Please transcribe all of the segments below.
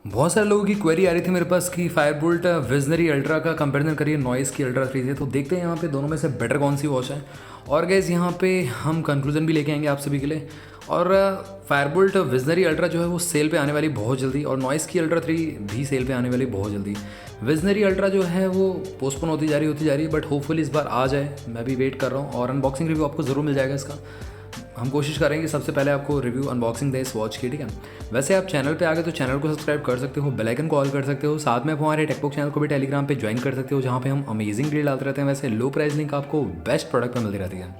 बहुत सारे लोगों की क्वेरी आ रही थी मेरे पास कि फायरबोल्ट विजनरी अल्ट्रा का कंपैरिजन करिए नॉइस की अल्ट्रा 3 से। तो देखते हैं यहाँ पे दोनों में से बेटर कौन सी वॉच है। और गैस यहाँ पे हम कंक्लूजन भी लेके आएंगे आप सभी के लिए। और फायरबोल्ट विजनरी अल्ट्रा जो है वो सेल पे आने वाली बहुत जल्दी, और नॉइस की अल्ट्रा 3 भी सेल पे आने वाली बहुत जल्दी। विजनरी अल्ट्रा जो है वो पोस्टपोन होती जा रही है, बट होपफुली इस बार आ जाए। मैं भी वेट कर रहा हूँ और अनबॉक्सिंग रिव्यू आपको ज़रूर मिल जाएगा इसका। हम कोशिश करेंगे सबसे पहले आपको रिव्यू अनबॉक्सिंग दें इस वॉच की, ठीक है। वैसे आप चैनल पे आ गए तो चैनल को सब्सक्राइब कर सकते हो, बेल आइकन को ऑल कर सकते हो। साथ में आप हमारे टेकबुक चैनल को भी टेलीग्राम पे ज्वाइन कर सकते हो, जहाँ पे हम अमेजिंग डील डालते रहते हैं। वैसे लो प्राइस लिंक आपको बेस्ट प्रोडक्ट पे मिलती रहती है।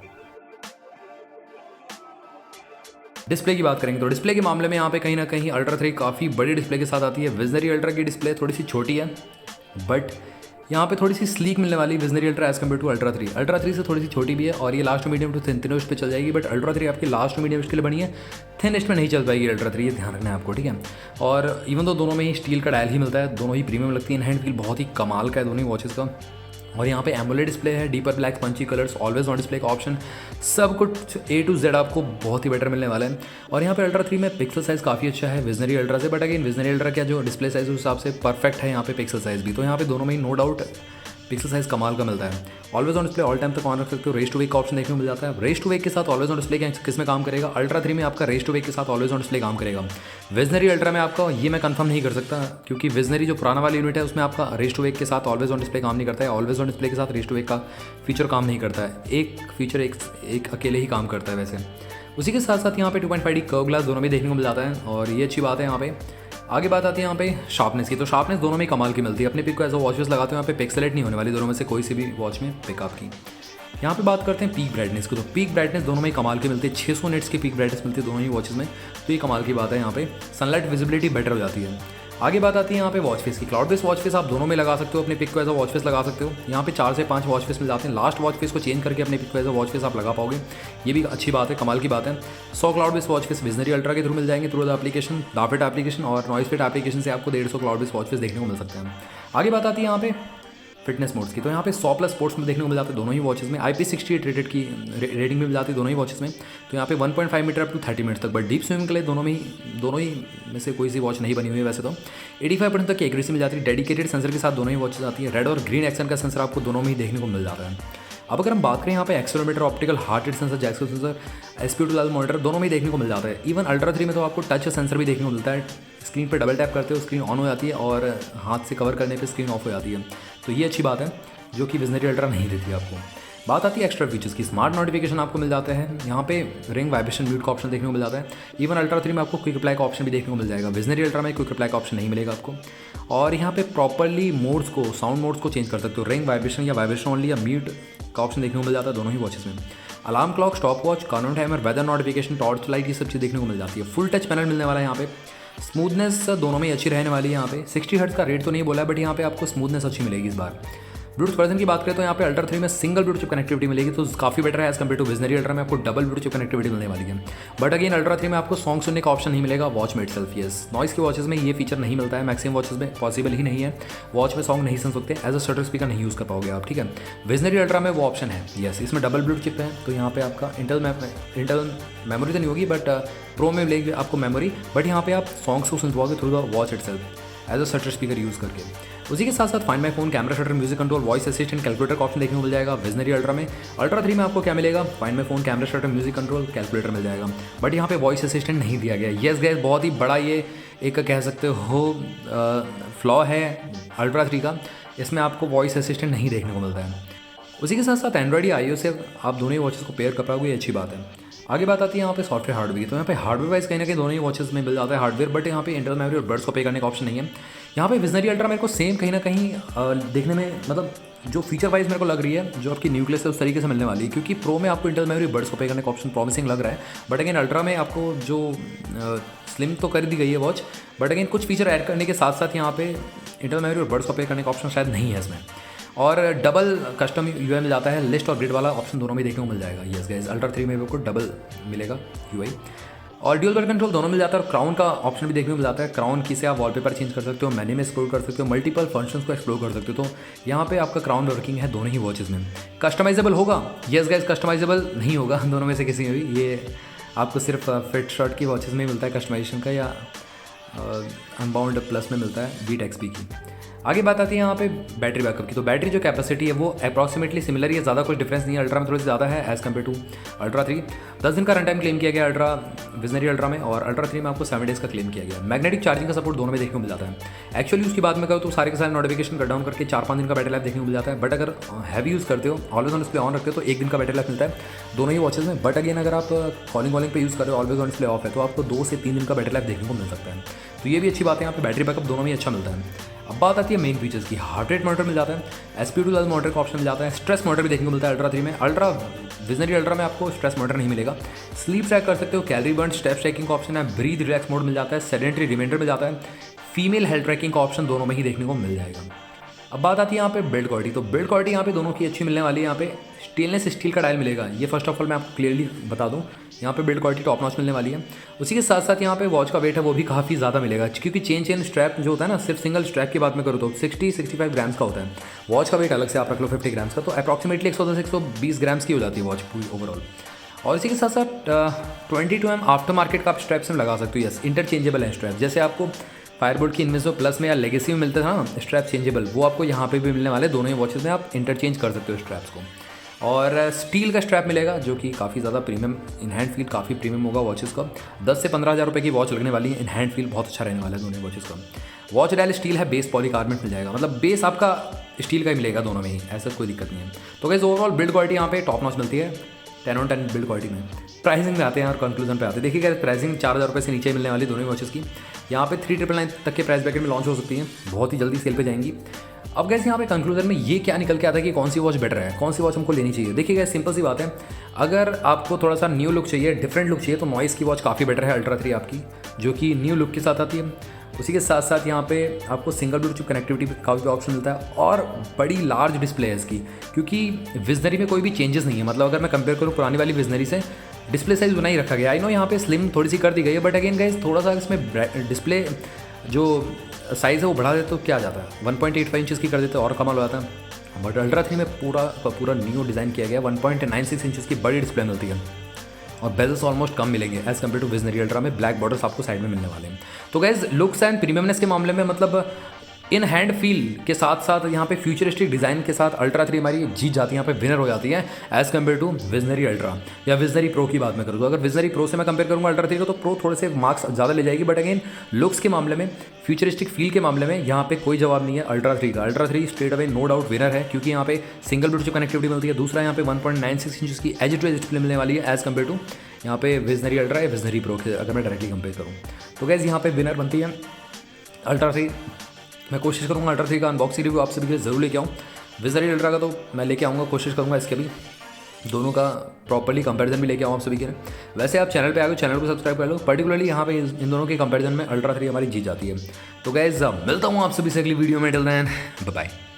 डिस्प्ले की बात करेंगे तो डिस्प्ले के मामले में यहाँ पे कहीं ना कहीं अल्ट्रा 3 काफ़ी बड़ी डिस्प्ले के साथ आती है। विजनरी अल्ट्रा की डिस्प्ले थोड़ी सी छोटी है, बट यहाँ पे थोड़ी सी स्लीक मिलने वाली Visionary Ultra as compared to Ultra 3। Ultra 3 से थोड़ी सी छोटी भी है और ये लास्ट मीडियम टू थिन पे चल जाएगी, बट अल्ट्रा 3 आपकी लास्ट मीडियम के लिए बनी है, थिनेस्ट में नहीं चल पाएगी अल्ट्रा 3, ये ध्यान रखना है आपको, ठीक है। और इवन तो दोनों में ही स्टील का डायल ही मिलता है, दोनों ही प्रीमियम लगती है। हैंड फील बहुत ही कमाल का है दोनों ही वॉचेस का। और यहाँ पे एमोलेड डिस्प्ले है, deeper black punchy colours, always on display का ऑप्शन, सब कुछ A to Z आपको बहुत ही बेटर मिलने वाला है। और यहाँ पे अल्ट्रा 3 में पिक्सल साइज़ काफ़ी अच्छा है विजनरी अल्ट्रा से, बट अगेन विजनरी अल्ट्रा का जो डिस्प्ले साइज़ उस हिसाब से परफेक्ट है यहाँ पे पिक्सल साइज़ भी। तो यहाँ पे दोनों में ही नो डाउट पिक्सल साइज़ कमाल का मिलता है। Always on display all time तक ऑन रख सकते हो। रेस टू वेक का ऑप्शन देखने को मिल जाता है। रेस टू वेक के साथ ऑलवेज ऑन डिस्प्ले किस में काम करेगा, अल्ट्रा 3 में आपका रेस टू वेक के साथ ऑलवेज ऑन डिस्प्ले काम करेगा। विजनरी अल्ट्रा में आपका ये मैं कंफर्म नहीं कर सकता, क्योंकि विजनरी जो पुराना वाली यूनिट है उसमें आपका रेस टू वेक के साथ ऑलवेज ऑन डिस्प्ले काम नहीं करता है। ऑलवेज ऑन डिस्प्ले के साथ रेस टू वेक का फीचर काम नहीं करता है, एक फीचर एक अकेले ही काम करता है वैसे। उसी के साथ साथ यहाँ पे 2.5D कर्व ग्लास दोनों में देखने को मिल जाता है, और ये अच्छी बात है। यहाँ पे आगे बात आती है यहाँ पे शार्पनेस की, तो शार्पनेस दोनों में कमाल की मिलती है। अपने पिक को एज अ वॉचेस लगाते हो यहाँ पे पिक्सेलेट नहीं होने वाली दोनों में से कोई सी भी वॉच में पिकअप की। यहाँ पे बात करते हैं पीक ब्राइटनेस की, तो पीक ब्राइटनेस दोनों में कमाल की मिलती है, 600 निट्स की पीक ब्राइटनेस मिलती है दोनों ही वॉचेस में, तो ये कमाल की बात है। यहाँ पे सनलाइट विजिबिलिटी बेटर हो जाती है। आगे बात आती है यहाँ पे वॉच फेस की। क्लाउड बेस वॉच फेस आप दोनों में लगा सकते हो, अपने पिक को एज अ वॉच फेस लगा सकते हो। यहाँ पे 4 से 5 वॉच फेस मिल जाते हैं। लास्ट वॉच फेस को चेंज करके अपने पिक को एज अ वॉच फेस आप लगा पाओगे, ये भी अच्छी बात है, कमाल की बात है। 100 cloud base watch face visionary ultra के थ्रू मिल जाएंगे, थ्रू द एप्लीकेशन डाफिट एप्लीकेशन और नॉइस फिट एप्लीकेशन से आपको 150 क्लाउड बेस वॉच फेस देखने को मिल सकते हैं। आगे बात आती है यहाँ पे फिटनेस मोड्स की, तो यहाँ पे 100+ स्पोर्ट्स में देखने को मिल जाते हैं दोनों ही वॉचेस में। IP68 रेटेड की रेटिंग में मिल जाती है दोनों ही वॉचेस में। तो यहाँ पे 1.5 मीटर अप टू 30 मिनट्स तक, बट डीप स्विमिंग के लिए दोनों ही में से कोई सी वॉच नहीं बनी हुई है वैसे तो। 85% तक की एक्यूरेसी मिल जाती है। डेडिकेटेड सेंसर के साथ दोनों ही वॉचेस आती है। रेड और ग्रीन एक्शन का सेंसर आपको दोनों में ही देखने को मिल जाता है। अब अगर हम बात करें यहाँ पे accelerometer, optical heart rate sensor, जैक्स सेंसर, SPO2 मॉनिटर दोनों में ही देखने को मिल जाता है। इवन अल्ट्रा 3 में तो आपको टच सेंसर भी देखने को मिलता है। स्क्रीन पर डबल टैप करते हो स्क्रीन ऑन हो जाती है, और हाथ से कवर करने पर स्क्रीन ऑफ हो जाती है, तो ये अच्छी बात है जो कि विजनरी अल्ट्रा नहीं देती आपको। बात आती है एक्स्ट्रा फीचर्स की। स्मार्ट नोटिफिकेशन आपको मिल जाते हैं, यहाँ पे रिंग वाइब्रेशन म्यूट का ऑप्शन देखने को मिल जाता है। इवन अल्ट्रा 3 में आपको क्विक रिप्लाई का ऑप्शन भी देखने को मिल जाएगा, विजनरी अल्ट्रा में क्विक रिप्लाई का ऑप्शन नहीं मिलेगा आपको। और यहाँ पे प्रॉपरली मोड्स को, साउंड मोड्स को चेंज कर सकते हो, रिंग वाइब्रेशन या वाइब्रेशन ओनली या म्यूट का ऑप्शन देखने को मिल जाता है दोनों ही वॉचेस में। Alarm clock, stop watch, count timer, weather notification, torch light, ये सब चीज़ देखने को मिल जाती है। फुल टच पैनल मिलने वाला है यहाँ पे। स्मूथनेस दोनों में ही अच्छी रहने वाली है। यहाँ पे 60 हर्ट्ज का रेट तो नहीं बोला है, बट यहाँ पे आपको स्मूथनेस अच्छी मिलेगी इस बार। ब्लूटूथ वर्जन की बात करें तो यहाँ पे अल्ट्रा 3 में सिंगल ब्लूटूथ कनेक्टिविटी मिलेगी, तो काफ़ी बेटर है as compared to Visionary Ultra में आपको डबल ब्लूटूथ कनेक्टिविटी मिलने वाली है। बट अगेन अल्ट्रा 3 में आपको सॉन्ग सुनने का ऑप्शन नहीं मिलेगा वॉच में इटसेल्फ। यस, नॉइस के वॉचेस में ये फीचर नहीं मिलता है, मैक्सिमम वॉचेस में पॉसिबल ही नहीं है। वॉच में सॉन्ग नहीं सुन सकते, एज अ शटर स्पीकर नहीं यूज़ कर पाओगे आप, ठीक है। विजनरी अल्ट्रा में वो ऑप्शन है। यस, इसमें डबल ब्लूटूथ चिप है, तो यहाँ पे आपका इंटरनल मेमोरी तो नहीं होगी, बट प्रो में मिलेगी आपको मेमोरी, बट यहाँ पे आप सॉन्ग्स को सुन पाओगे through the watch itself as a shutter speaker use करके। उसी के साथ साथ find my phone, camera shutter, music control, voice assistant, calculator का ऑप्शन देखने को मिल जाएगा विजनरी अल्ट्रा में। अल्ट्रा 3 में आपको क्या मिलेगा, find my phone, camera shutter, music control, calculator मिल जाएगा, बट यहाँ पे वॉइस असिस्टेंट नहीं दिया गया। येस गाइस, बहुत ही बड़ा ये एक कह सकते हो फ्लॉ है अल्ट्रा 3 का, इसमें आपको वॉइस असिस्टेंट नहीं देखने को मिलता है। उसी के साथ साथ एंड्रॉइड या iOS से आप दोनों ही वॉचेस को पेयर कर पाओगे, ये अच्छी बात है। आगे बात आती है यहाँ पे सॉफ्टवेयर हार्डवेयर की, तो यहाँ पे हार्डवेयर वाइज कहीं ना कहीं दोनों ही वॉचेस में मिल जाता है हार्डवेयर, बट यहाँ पे इंटरनल मेमोरी और बर्ड्स को पे करने का ऑप्शन नहीं है। यहाँ पे विजनरी अल्ट्रा मेरे को सेम कहीं ना कहीं देखने में, मतलब जो फीचर वाइज मेरे को लग रही है, जो आपकी न्यूक्लियस है उस तरीके से मिलने वाली है, क्योंकि प्रो में आपको इंटरनल मेमोरी बर्ड्स को पे करने का ऑप्शन प्रॉमिसिंग लग रहा है, बट अगेन अल्ट्रा में आपको जो स्लिम तो कर दी गई है वॉच, बट अगेन कुछ फीचर ऐड करने के साथ साथ यहाँ पे इंटरनल मेमोरी और बर्ड्स को पे करने का ऑप्शन शायद नहीं है इसमें। और डबल कस्टम यूआई मिल जाता है, लिस्ट और ग्रिड वाला ऑप्शन दोनों में देखने को मिल जाएगा। यस गाइस, अल्ट्रा 3 में आपको डबल मिलेगा यूआई, और ड्यूल बटन कंट्रोल दोनों मिल जाता है, और क्राउन का ऑप्शन भी देखने को मिल जाता है। क्राउन की से आप वॉलपेपर चेंज कर सकते हो, मेन्यू में एक्सप्लोर कर सकते हो, मल्टीपल फंक्शंस को एक्सप्लोर कर सकते हो, तो यहाँ पे आपका क्राउन वर्किंग है दोनों ही वॉचेस में। कस्टमाइजेबल होगा, यस गाइस, कस्टमाइजेबल नहीं होगा दोनों में से किसी में भी, ये आपको सिर्फ फिट शर्ट की वॉचेस में ही मिलता है कस्टमाइजेशन का, या अनबाउंड प्लस में मिलता है बीट एक्सपी की। आगे बात आती है यहाँ पे बैटरी बैकअप की। तो बैटरी जो कैपेसिटी है वो अप्रॉक्सीमेटली सिमिलर ही है, ज़्यादा कुछ डिफरेंस नहीं है। अल्ट्रा में थोड़ी सी ज़्यादा है एज़ कम्पेयर टू अल्ट्रा 3। 10 दिन का रन टाइम क्लेम किया गया अल्ट्रा विजनरी अल्ट्रा में, और अल्ट्रा 3 में आपको 7 डेज़ का क्लेम किया गया। मैग्नेटिक चार्जिंग का सपोर्ट दोनों में देखने को मिल जाता है। एक्चुअली उसकी बात में करो तो सारे के सारे नोटिफिकेशन कट डाउन करके 4-5 दिन का बैटरी लाइफ देखने को मिल जाता है। बट अगर हैवी यूज़ करते हो, ऑलवेज ऑन डिस्प्ले ऑन रखते हो, तो 1 दिन का बैटरी लाइफ मिलता है दोनों ही वॉचेस में। बट अगेन अगर आप कॉलिंग पे यूज़ कर रहे हो, ऑलवेज ऑन डिस्प्ले ऑफ है, तो आपको 2 से 3 दिन का बैटरी लाइफ देखने को मिल सकता है। तो ये भी अच्छी बात है, यहाँ पे बैटरी बैकअप दोनों में अच्छा मिलता है। अब बात आती है मेन फीचर्स की। हार्ट रेट मॉनिटर मिल जाता है, SP2+ मॉनिटर का ऑप्शन मिल जाता है, स्ट्रेस मॉनिटर भी देखने को मिलता है अल्ट्रा 3 में। अल्ट्रा विजनरी अल्ट्रा में आपको स्ट्रेस मॉनिटर नहीं मिलेगा। स्लीप ट्रैक कर सकते हो, कैलोरी बर्न, स्टेप ट्रैकिंग का ऑप्शन है, ब्रीथ रिलैक्स मोड मिल जाता है, सेडेंटरी रिमाइंडर मिल जाता है, फीमेल हेल्थ ट्रैकिंग का ऑप्शन दोनों में ही देखने को मिल जाएगा। अब बात आती है यहाँ पे बिल्ड क्वालिटी। तो बिल्ड क्वालिटी यहाँ पे दोनों की अच्छी मिलने वाली है। यहाँ पे स्टेनलेस स्टील का डायल मिलेगा, ये फर्स्ट ऑफ ऑल मैं आपको क्लियरली बता दूँ। यहाँ पे बिल्ड क्वालिटी टॉप नॉच मिलने वाली है। उसी के साथ साथ यहाँ पे वॉच का वेट है वो भी काफ़ी ज़्यादा मिलेगा, क्योंकि चेन स्ट्रैप जो होता है ना, सिर्फ सिंगल स्ट्रैप की बात में करूँ तो 60-65 ग्राम्स का होता है। वॉच का वेट अलग से आप रख लो 50 ग्राम्स का, तो अप्रॉक्सीमेटली 110-120 ग्राम्स की हो जाती है वॉच पूरी ओवरऑल। और इसी के साथ साथ 22mm आफ्टर मार्केट का आप स्ट्रैप्स में लगा सकते हो। यस, इंटरचेंजेबल है स्ट्रैप, जैसे आपको फायरबोल्ट की इनविजिबल प्लस में या लेगेसी में मिलता था ना स्ट्रैप चेंजेबल, वो आपको यहाँ पे भी मिलने वाले। दोनों ही वॉचेस में आप इंटरचेंज कर सकते हो स्ट्रैप्स को। और स्टील का स्ट्रैप मिलेगा जो कि काफ़ी ज़्यादा प्रीमियम, इन हैंड फील काफ़ी प्रीमियम होगा वॉचेस का। 10 से 15 हज़ार रुपये की वॉच लगने वाली है। इन हैंड फील बहुत अच्छा रहने वाला है दोनों वॉचेस का। वॉच डायल स्टील है, बेस पॉलीकार्बोनेट मिल जाएगा, मतलब बेस आपका स्टील का ही मिलेगा दोनों में ही, ऐसा कोई दिक्कत नहीं है। तो गाइस ओवरऑल बिल्ड क्वालिटी यहाँ पे टॉप नॉच मिलती है 10/10 बिल्ड क्वालिटी में। प्राइसिंग में आते हैं और कंक्लूजन पे आते हैं। देखिए गाइस, प्राइसिंग 4,000 रुपये से नीचे मिलने वाली दोनों ही वॉचेस की। यहाँ पे 3,999 तक के प्राइस ब्रैकेट में लॉन्च हो सकती है, बहुत ही जल्दी सेल पे जाएंगी। अब गैस यहाँ पे कंक्लूजन में ये क्या निकल के आता है कि कौन सी वॉच बेटर है, कौन सी वॉच हमको लेनी चाहिए। देखिए गैस, सिंपल सी बात है, अगर आपको थोड़ा सा न्यू लुक चाहिए, डिफरेंट लुक चाहिए, तो नॉइस की वॉच काफ़ी बेटर है अल्ट्रा 3 आपकी, जो कि न्यू लुक के साथ आती है। उसी के साथ साथ यहाँ पे आपको सिंगल ब्लूटूथ कनेक्टिविटी का भी ऑप्शन मिलता है, और बड़ी लार्ज डिस्प्ले है इसकी, क्योंकि विजनरी में कोई भी चेंजेस नहीं है। मतलब अगर मैं कंपेयर करूँ पुरानी वाली विजनरी से, डिस्प्ले साइज उतना ही रखा गया। आई नो यहाँ पे स्लिम थोड़ी सी कर दी गई है, बट अगेन गाइस थोड़ा सा इसमें डिस्प्ले जो साइज़ है वो बढ़ा देते तो क्या जाता है, 1.85 इंचज़ की कर देते और कमाल हो जाता है। बट अल्ट्रा 3 में पूरा न्यू डिज़ाइन किया गया, 1.96 इंचज़ की बड़ी डिस्प्ले मिलती है, और बेजल्स ऑलमोस्ट कम मिलेंगे as compared to Visionary Ultra में। ब्लैक बॉर्डर्स आपको साइड में मिलने वाले हैं। तो गाइस लुक्स एंड प्रीमियमनेस के मामले में, मतलब इन हैंड फील के साथ साथ यहाँ पे फ्यूचरिस्टिक डिज़ाइन के साथ अल्ट्रा 3 हमारी जीत जाती है, यहाँ पे विनर हो जाती है as compared to Visionary Ultra या विजनरी प्रो की बात मैं करूँ तो। अगर विजनरी प्रो से मैं कंपेयर करूँगा अल्ट्रा 3 को, तो प्रो थोड़े से मार्क्स ज़्यादा ले जाएगी। बट अगेन लुक्स के मामले में, फ्यूचरिस्टिक फील के मामले में यहाँ पे कोई जवाब नहीं है अल्ट्रा 3 का। Ultra 3 straight away no doubt winner है, क्योंकि यहाँ पे सिंगल ब्लूटूथ कनेक्टिविटी मिलती है। दूसरा यहाँ पे 1.96 इंच की एज टू एज डिस्प्ले मिलने वाली है एज़ कम्पेयर टू यहाँ पे विजनरी अल्ट्रा या विजनरी प्रो के अगर मैं डायरेक्टली कंपेयर करूँ। तो गाइस यहाँ पे विनर बनती है अल्ट्रा 3। मैं कोशिश करूँगा अल्ट्रा 3 का अनबॉक्सिंग रिव्यू आप सभी के लिए ज़रूर लेके आऊँ। विजनरी अल्ट्रा का तो मैं लेके आऊँगा, कोशिश करूँगा इसके भी दोनों का प्रॉपर्ली कंपैरिजन भी लेके आऊँ आप सभी के लिए। वैसे आप चैनल पे आ गए, चैनल को सब्सक्राइब कर लो। पर्टिकुलरली यहाँ पे इन दोनों के कंपैरिजन में अल्ट्रा 3 हमारी जीत जाती है। तो गाइस मिलता हूँ आप सभी से अगली वीडियो में। Till then bye bye.